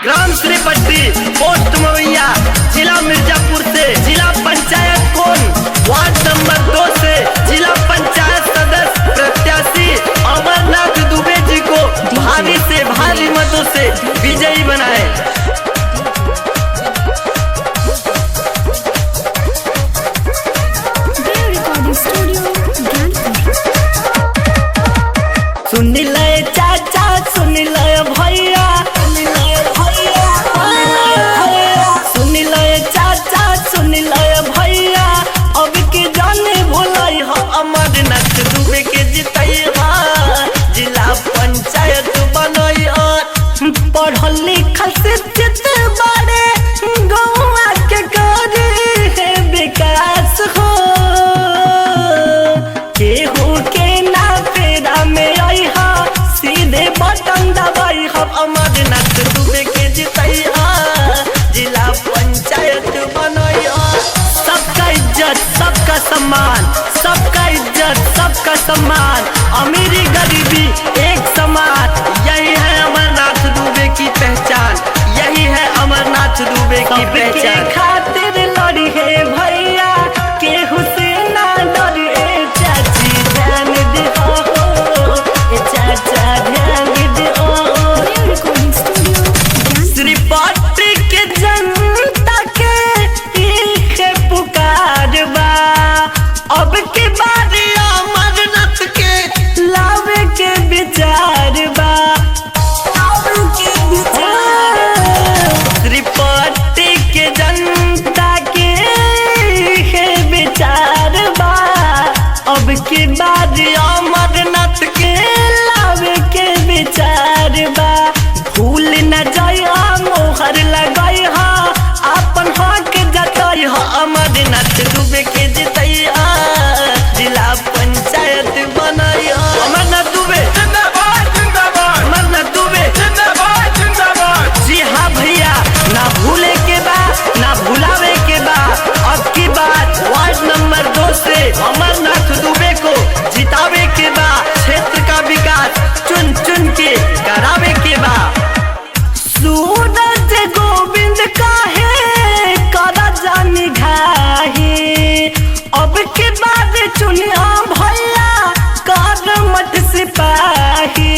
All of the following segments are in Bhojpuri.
ग्राम श्रीपट्टी, पोस्ट मवैया, जिला मिर्जापुर से जिला पंचायत कौन, वार्ड नंबर 2 से जिला पंचायत सदस्य प्रत्याशी अमरनाथ दुबे जी को भारी से भारी मतों से विजयी बनाए। सुन ले चाचा, सुन ले भैया, सुन ले चाचा, सुन ले भैया, अब के जाने भोलाई हो अमरनाथ दुबे के जितैया, जिला पंचायत बनई। पढ़ल लिखल शिक्षित बारे गौवा के करे है विकास हो, केहू के ना पेड़ा में आई हा, सीधे बटन दबाई हम अमरनाथ दुबे के जितैया, जिला पंचायत बनैया। सबका इज्जत, सबका सम्मान, सबका इज्जत, सबका सम्मान, अमीरी गरीबी एक समान, यही है अमरनाथ दुबे की पहचान, यही है अमरनाथ दुबे की पहचान। खातिर लड़ी है भैया, केहू से ना डरी, चाची ध्यान दो, चाचा ध्यान दो। श्रीपट्टी के जनता के एक पुकार बा, अब के बारी अमरनाथ के लावे के विचार बा, श्रीपट्टी के जनता के विचार बा, अब के बारी अमरनाथ के लावे के विचार बा। भूल न जाय मोहर लगाई हा, अपन हक जताई हा, अमरनाथ दुबे के जितैया, जिला पंचायत बनई। अमरनाथ दुबे जिंदाबाद, जिंदाबाद, अमरनाथ दुबे जिंदाबाद, जिंदाबाद। जी हाँ भैया, ना भूले के बा, ना भुलावे के बा, अब की बात वार्ड नंबर 2 से अमरनाथ दुबे को जितावे के बा, क्षेत्र का विकास चुन चुन के करावे के बा। सूरज गोविंद का है करा जानी घाही, अब के बाद चुनिया भैया कर मठ सिपाही,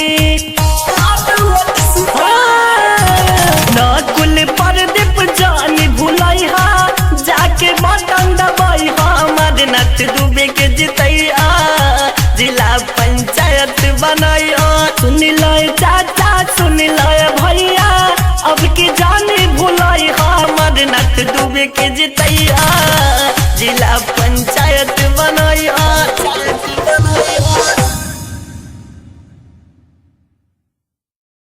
नकुल परदीप जानी भुलाई हा, जाके बटन दबाई हा, अमरनाथ दुबे के जितैया, जिला पंचायत बनई। सुन लो चाचा, सुन लो भैया, अब की जाने भुलाई हा, अमरनाथ दुबे के जितैया, जिला